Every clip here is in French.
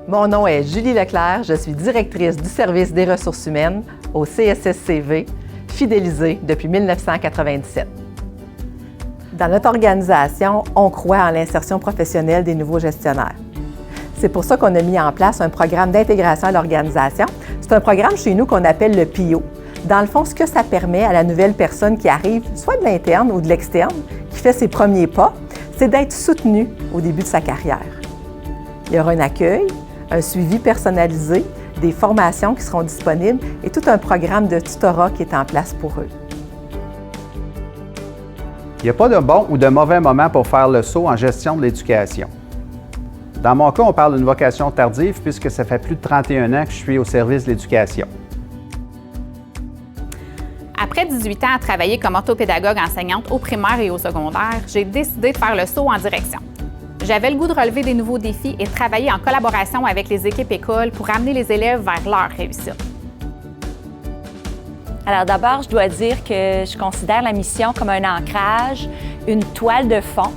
Mon nom est Julie Leclerc, je suis directrice du service des ressources humaines au CSSCV, fidélisée depuis 1997. Dans notre organisation, on croit en l'insertion professionnelle des nouveaux gestionnaires. C'est pour ça qu'on a mis en place un programme d'intégration à l'organisation. C'est un programme chez nous qu'on appelle le PIO. Dans le fond, ce que ça permet à la nouvelle personne qui arrive, soit de l'interne ou de l'externe, qui fait ses premiers pas, c'est d'être soutenue au début de sa carrière. Il y aura un accueil, un suivi personnalisé, des formations qui seront disponibles et tout un programme de tutorat qui est en place pour eux. Il n'y a pas de bon ou de mauvais moment pour faire le saut en gestion de l'éducation. Dans mon cas, on parle d'une vocation tardive puisque ça fait plus de 31 ans que je suis au service de l'éducation. Après 18 ans à travailler comme orthopédagogue enseignante au primaire et au secondaire, j'ai décidé de faire le saut en direction. J'avais le goût de relever des nouveaux défis et de travailler en collaboration avec les équipes écoles pour amener les élèves vers leur réussite. Alors d'abord, je dois dire que je considère la mission comme un ancrage, une toile de fond,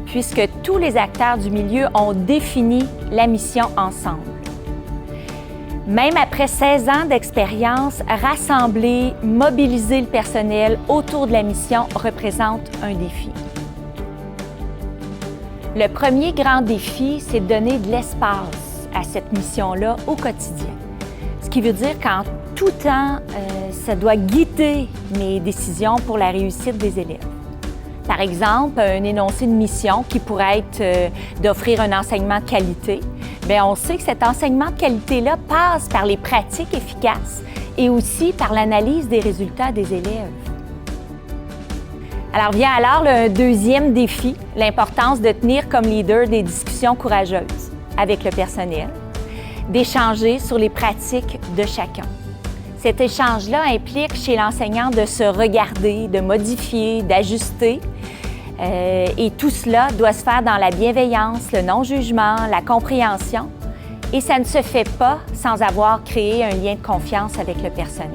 puisque tous les acteurs du milieu ont défini la mission ensemble. Même après 16 ans d'expérience, rassembler, mobiliser le personnel autour de la mission représente un défi. Le premier grand défi, c'est de donner de l'espace à cette mission-là au quotidien. Ce qui veut dire qu'en tout temps, ça doit guider mes décisions pour la réussite des élèves. Par exemple, un énoncé de mission qui pourrait être d'offrir un enseignement de qualité. Bien, on sait que cet enseignement de qualité-là passe par les pratiques efficaces et aussi par l'analyse des résultats des élèves. Alors vient alors le deuxième défi, l'importance de tenir comme leader des discussions courageuses avec le personnel, d'échanger sur les pratiques de chacun. Cet échange-là implique chez l'enseignant de se regarder, de modifier, d'ajuster. Et tout cela doit se faire dans la bienveillance, le non-jugement, la compréhension. Et ça ne se fait pas sans avoir créé un lien de confiance avec le personnel.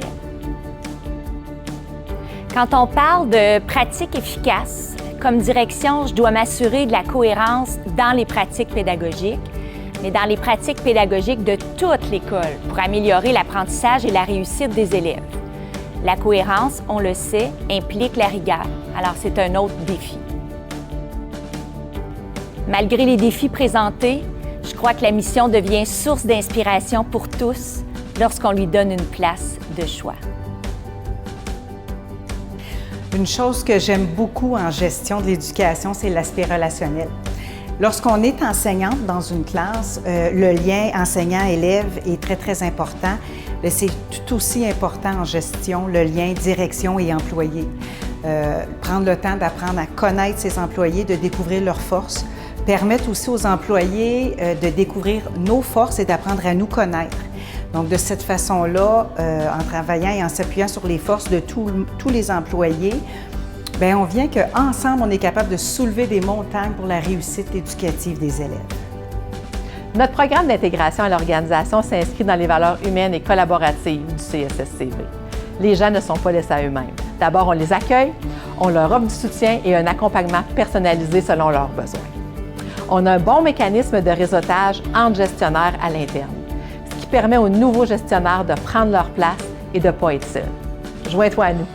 Quand on parle de pratiques efficaces, comme direction, je dois m'assurer de la cohérence dans les pratiques pédagogiques, mais dans les pratiques pédagogiques de toute l'école pour améliorer l'apprentissage et la réussite des élèves. La cohérence, on le sait, implique la rigueur. Alors, c'est un autre défi. Malgré les défis présentés, je crois que la mission devient source d'inspiration pour tous lorsqu'on lui donne une place de choix. Une chose que j'aime beaucoup en gestion de l'éducation, c'est l'aspect relationnel. Lorsqu'on est enseignante dans une classe, le lien enseignant-élève est très, très important. C'est tout aussi important en gestion, le lien direction et employé. Prendre le temps d'apprendre à connaître ses employés, de découvrir leurs forces, permettre aussi aux employés de découvrir nos forces et d'apprendre à nous connaître. Donc, de cette façon-là, en travaillant et en s'appuyant sur les forces de tous les employés, bien, on vient qu'ensemble, on est capable de soulever des montagnes pour la réussite éducative des élèves. Notre programme d'intégration à l'organisation s'inscrit dans les valeurs humaines et collaboratives du CSSCV. Les gens ne sont pas laissés à eux-mêmes. D'abord, on les accueille, on leur offre du soutien et un accompagnement personnalisé selon leurs besoins. On a un bon mécanisme de réseautage entre gestionnaires à l'interne, ce qui permet aux nouveaux gestionnaires de prendre leur place et de ne pas être seuls. Joins-toi à nous.